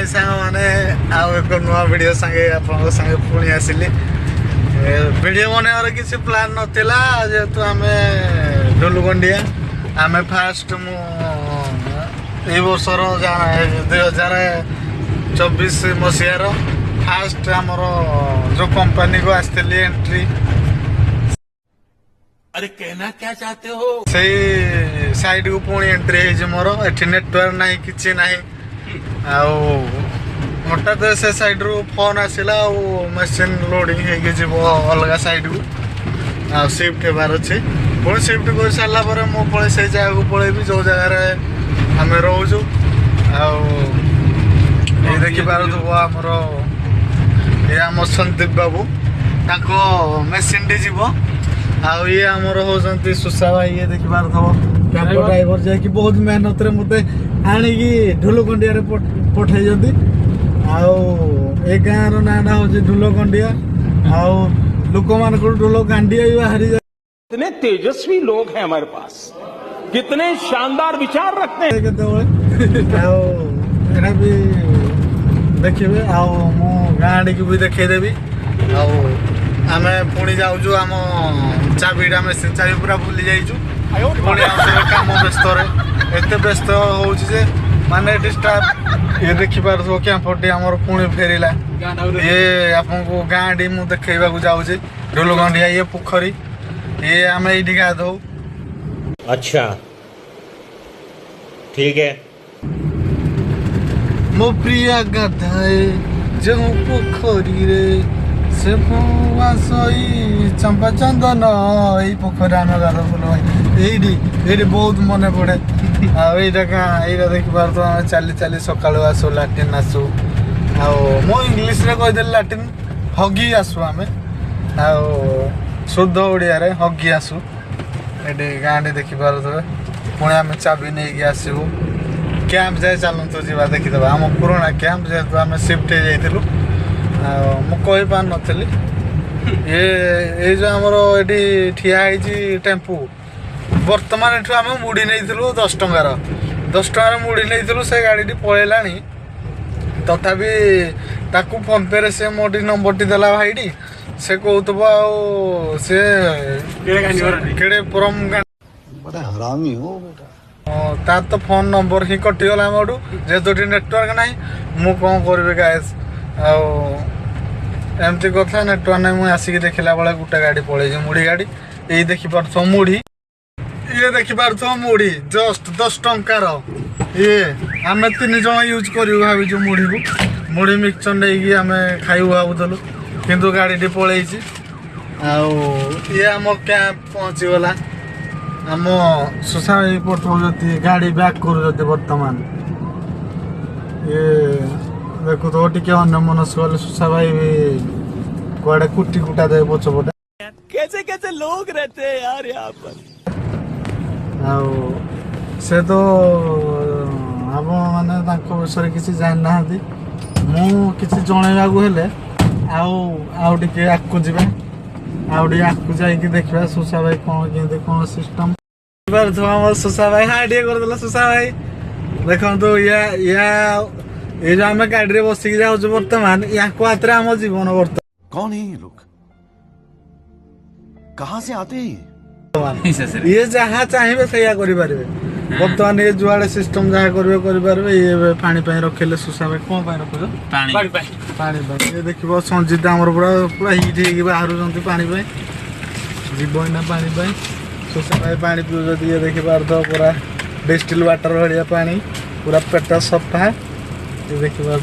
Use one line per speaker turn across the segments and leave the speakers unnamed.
हाय सांग माने आउ एक नुआ वीडियो संगे आपन संगे पुणी आसिली वीडियो बनावर किसी प्लान नथिला जेतु आमे ढोलगंडिया आमे फास्ट मु ए वर्षर 2024 मसियार फास्ट आमर जो कंपनी को आसली एंट्री।
अरे कहना क्या चाहते हो?
सही साइड को पुणी एंट्री है मोर एठी नेटवर्क नहीं किछि नहीं आउ हठात से साइड रू फोन आसला मशीन लोडिंग हो अलग साइड को आ शिफ्ट होबार अच्छे पुणी शिफ्ट कर सारा पर मु पड़े से जगह को पलैबी जो जगार आम रोचु ये देखिपार आमर ये आम संदीप बाबू ताको मेसीन टी जीव ये आमर होती सुशा भाई ये देखिपार कैंपर ड्राइवर जाकि बहुत मेहनत रे मते आनिकी ढोलकंडिया पठाई ए गाँव ना हूँ ढोलकंडिया लोक मान ढोलकांडिया भी बाहरी जाए।
कितने तेजस्वी लोग हैं हमारे पास, कितने शानदार विचार रखते हैं। भी देखिए मु गाँ टी भी देखदेवी आम पुणी जाऊँ आम चाबिटा मेसीन चाबी पूरा भूली जाइचु काम व्यस्त एत व्यस्त हो माने स्टाफ ये देखिपार कैंपटी आमर पुणी फेरला ये आपको गाँ टी मुझे देखा जाऊँगी ढोलगंडिया ये पोखरी ये आम ये गाधो।
अच्छा ठीक है।
मो प्रिय गाधाए जो पोखरी रे से चंपा चंदन यही पोखर आम गाध फुल ये बहुत मन पड़े यहाँ देखिपार तो आम चली चली सका आसु लाट्रिन आसु मो इंग्लीश रे कहीदेली लाट्रिन हगी आसु आम शुद्ध ओडिया रे हगी आसु ये गाँ टे देखिपार पुणी आम चाबी नहीं आसबू कैंप जाए चलतु जा देखीदे आम पुराणा कैंप जेहेतु आम शिफ्ट हो जाइलु मुझे पार नी ये जो आमर ये ठिया टेम्पू बर्तमान एठू आम मुड़ी नहीं 10 टंकार 10 टंकार मुड़ी नहीं से गाड़ी पलैला तथापि ताकू फोन पे रे से मोटी नंबर टी देला भाईटी से कहूब से केड़े परम हरामी हो तार तो फोन नंबर ही कटिगला मोटू जेहेतु नेटवर्क ना मु कौन करी गायस एमती कथा नेटवर्क ना मुझे आसिक देखला बेला गोटे गाड़ी पलैज मुड़ी गाड़ी ये देखिपार मुढ़ी ये देखिपार मुढ़ी जस्ट 10 टंकार ये आम 3 जन यूज कर भाई मुढ़ी को मुढ़ी मिक्सचर नहीं आम खाइबू भावुलु किंतु गाड़ी टी पलैी ये आम कैंप पहुँचीगला आम सुशा पठाऊँ गाड़ी बैक कर बर्तमान ये देखु तो टे अन्यमनस्क गले सुशा भाई भी कुआड़े कुटी कुटा दे पछपटे
कैसे कैसे लोग रहते हैं यार यहाँ पर
से तो आप माने विषय किसी जान ना मु किसी जनइबा हेले आगे आगू जावा आगू जाकि देखा सुशा भाई कौन के कौन सिस्टम सुशा भाई हाँ टे करदेला सुशा भाई देखो तो ये जो आम गाड़ी बसिक जाऊँ बर्तमान या हाथ आम जीवन बर्तमान
कौन है ये लोग, कहाँ से आते हैं
ये जहाँ चाहिए से बर्तमान ये जुआड़े सिस्टम जहाँ करेंगे ये पानी रखिले सुशा भाई कौन रखुच पानी ये देख संजीत आमर पूरा पूरा हिट हो बाहर पानी जीवना पानी सुशा भाई पानी पीऊ ये देखिपार पूरा डिस्टिल वाटर भाया पानी पूरा पेट सफा ये देखिपार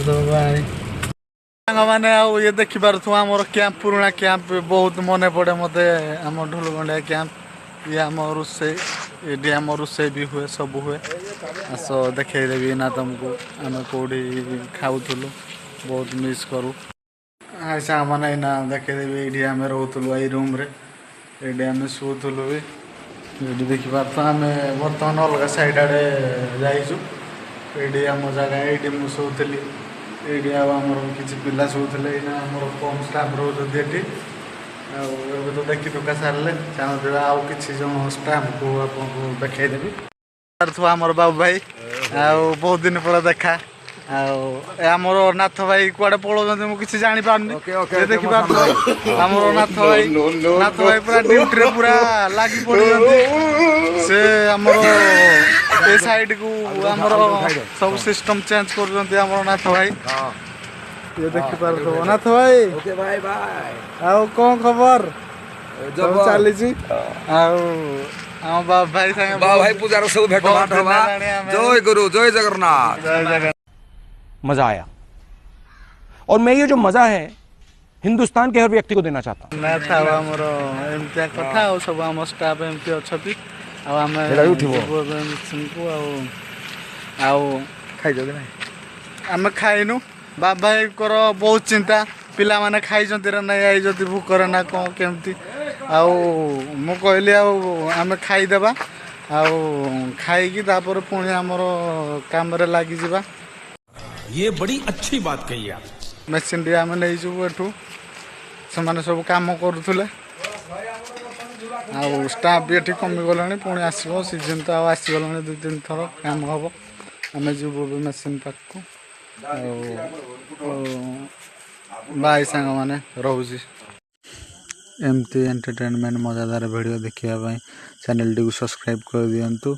मैंने ये देखिपार आमर कैंप पुराणा कैंप बहुत मन पड़े मत आम ढोलगंडिया कैंप ये आम रोसे ये आम रोसे भी हुए सब हुए आस देखदेवी ना तुमको आम कौटी खाऊलु बहुत मिस करूँ ऐसा मैंने ना देखदेवी ये आम रोलु ये रूम रे ये आम शुलु भी ये देखिपार तो आम बर्तमान अलग साइड आड़े जाइचु ये आम जगह ये मुझे शोली ये आमर किसी पिला शोले आमर कम स्टाफ रोचे तो देखी दुका सारे चाहते आउ कि जन स्टाफ को आपको देखदेवी आमर बाबू भाई बहुत दिन पर देखा
ଆମର ନାଥ ଭାଇ କୁଆଡେ ପଳଉଛନ୍ତି ମୁଁ କିଛି ଜାଣିପାରୁନି ଦେଖିପାରୁଥିବ ଆମର ନାଥ ଭାଇ ପୁରା ଡ୍ୟୁଟିରେ ପୁରା ଲାଗି ପଡିଛନ୍ତି ସେ ଆମର ଏ ସାଇଡ କୁ ଆମର ସବୁ ସିଷ୍ଟମ ଚେଞ୍ଜ କରୁଛନ୍ତି ଆମର ନାଥ ଭାଇ ଇଏ ଦେଖିପାରୁଥିବ ନାଥ ଭାଇ ଆଉ କଣ ଖବର ସବୁ ଚାଲିଛି ଆଉ ଆମ ବାବା ଭାଇ ସାଙ୍ଗେ
भाई पूजार सब भेट भाट हवा जय गुरु जय जगन्नाथ
मजा आया और मैं ये जो मजा है हिंदुस्तान के हर व्यक्ति को देना चाहता हूँ
ନା ଥାଉ ଆମର ଏମିତିଆ କଥା ଆଉ ସବୁ ଆମ ଷ୍ଟାଫ୍ ଏମିତି ଅଛନ୍ତି ଆଉ ଆମେ ମିଶିଙ୍କୁ ଆଉ ଖାଇଛ କି ନାହିଁ ଆମେ ଖାଇନୁ ବାବା ଭାଇଙ୍କର ବହୁତ ଚିନ୍ତା ପିଲାମାନେ ଖାଇଛନ୍ତି ନା ନାଇଁ ଆଇ ଯଦି ଭୋକରେ ନା କ'ଣ କେମିତି ଆଉ ମୁଁ କହିଲି ଆଉ ଆମେ ଖାଇଦେବା ଆଉ ଖାଇକି ତାପରେ ପୁଣି ଆମର କାମରେ ଲାଗିଯିବା
ये बड़ी अच्छी बात कही आप
ମେସିନ୍ ଟିକେ ଆମେ ନେଇଯିବୁ ଏଠୁ ସେମାନେ ସବୁ କାମ କରୁଥିଲେ ଆଉ ଷ୍ଟାଫ୍ ବି ଏଠି କମିଗଲାଣି ପୁଣି ଆସିବ ସିଜନ୍ ତ ଆଉ ଆସିଗଲାଣି 2-3 ଥର କାମ ହେବ ଆମେ ଯିବୁ ବି ମେସିନ୍ ପାଖକୁ ଆଉ ବାଇ ସାଙ୍ଗମାନେ ରହୁଛି ଏମିତି ଏଣ୍ଟରଟେନମେଣ୍ଟ ମଜାଦାର ଭିଡ଼ିଓ ଦେଖିବା ପାଇଁ ଚ୍ୟାନେଲଟିକୁ ସବସ୍କ୍ରାଇବ୍ କରିଦିଅନ୍ତୁ